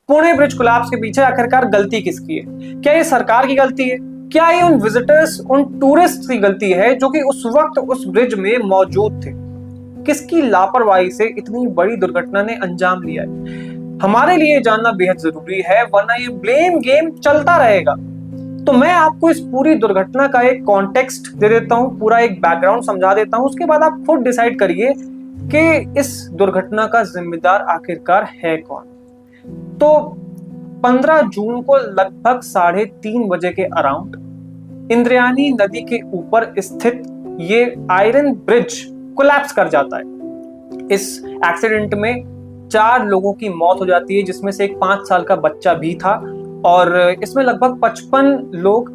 Pune bridge collapse के पीछे आखिरकार गलती किसकी है? क्या ये सरकार की गलती है? क्या ये उन विजिटर्स, उन टूरिस्ट की गलती है जो कि उस वक्त उस ब्रिज में मौजूद थे? किसकी लापरवाही से इतनी बड़ी दुर्घटना ने अंजाम लिया है? हमारे लिए जानना बेहद जरूरी है, वरना ये ब्लेम गेम चलता रहेगा। तो मैं आपको इस पूरी दुर्घटना का एक कॉन्टेक्स्ट दे देता हूं, पूरा एक बैकग्राउंड समझा देता हूं, उसके बाद आप खुद डिसाइड करिए कि इस दुर्घटना का जिम्मेदार आखिरकार है कौन। तो 15 जून को लगभग 3:30 बजे के अराउंड इंद्रायणी नदी के ऊपर स्थित ये आयरन ब्रिज कोलैप्स कर जाता है। इस एक्सीडेंट में 4 लोगों की मौत हो जाती है, जिसमें से एक 5 साल का बच्चा भी था, और इसमें लगभग 55 लोग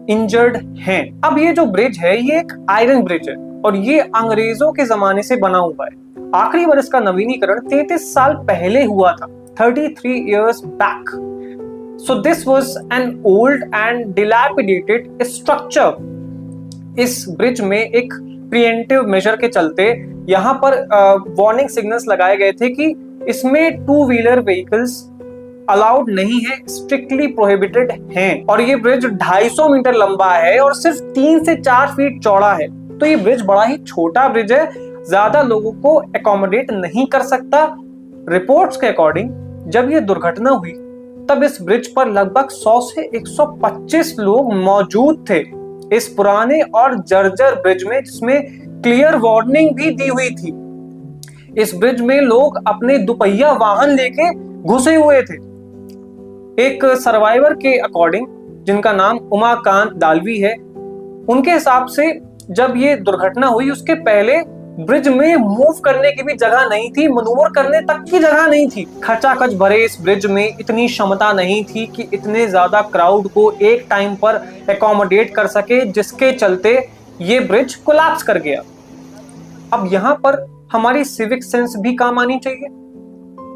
इंजर्ड हैं। अब ये जो ब्रिज है ये एक आयरन ब्रिज है और ये अंग्रेजों के जमाने से बना हुआ है। आखिरी बार इसका नवीनीकरण 33 साल पहले हुआ था, 33 years back. So this was an old and dilapidated structure. इस ब्रिज में एक प्रिवेंटिव मेजर के चलते यहाँ पर वार्निंग सिग्नल्स लगाए गए थे कि इसमें 2 व्हीलर व्हीकल्स अलाउड नहीं है, स्ट्रिक्टली प्रोहिबिटेड हैं। और ये ब्रिज 250 मीटर लंबा है और सिर्फ 3 से 4 फीट चौड़ा है। तो ये ब्रिज बड़ा ही छोटा ब्रिज है, ज्यादा लोगों को एकोमोडेट नहीं कर सकता। रिपोर्ट्स के अकॉर्डिंग जब ये दुर्घटना हुई तब इस ब्रिज पर लगभग 100 से 125 लोग मौजूद थे, इस पुराने और जर्जर ब्रिज में, जिसमें क्लियर वार्निंग भी दी हुई थी। इस ब्रिज में लोग अपने दुपहिया वाहन लेके घुसे हुए थे। एक सर्वाइवर के अकॉर्डिंग, जिनका नाम उमाकांत दालवी है, उनके हिसाब से जब ये दुर्घटना हुई उसके पहले ब्रिज में मूव करने की भी जगह नहीं थी, मनूवर करने तक की जगह नहीं थी। खचाखच भरे इस ब्रिज में इतनी क्षमता नहीं थी कि इतने ज्यादा क्राउड को एक टाइम पर एकोमोडेट कर सके, जिसके चलते ये ब्रिज कोलैप्स कर गया। अब यहाँ पर हमारी सिविक सेंस भी काम आनी चाहिए।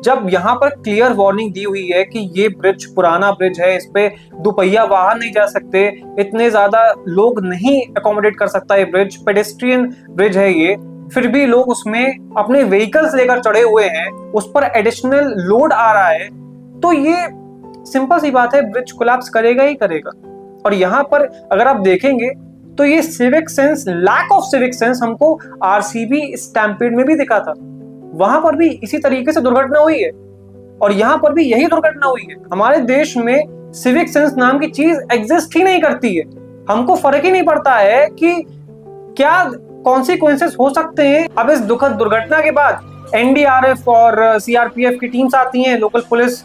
जब यहाँ पर क्लियर वार्निंग दी हुई है कि ये ब्रिज पुराना ब्रिज है, इस पे दुपहिया वाहन नहीं जा सकते, इतने ज्यादा लोग नहीं एकोमोडेट कर सकता ये ब्रिज, पेडेस्ट्रियन ब्रिज है ये, फिर भी लोग उसमें अपने व्हीकल्स लेकर चढ़े हुए हैं, उस पर एडिशनल लोड आ रहा है, तो ये सिंपल सी बात है, ब्रिज कोलैप्स करेगा ही करेगा। और यहाँ पर अगर आप देखेंगे तो ये civic sense, lack of civic sense हमको आरसीबी स्टैम्पेड में भी दिखा था। वहां पर भी इसी तरीके से दुर्घटना हुई है और यहाँ पर भी यही दुर्घटना हुई है। हमारे देश में सिविक सेंस नाम की चीज एग्जिस्ट ही नहीं करती है। हमको फर्क ही नहीं पड़ता है कि क्या कॉन्सिक्वेंसेस हो सकते हैं। अब इस दुखद दुर्घटना के बाद एनडीआरएफ और सीआरपीएफ की टीम्स आती हैं, लोकल पुलिस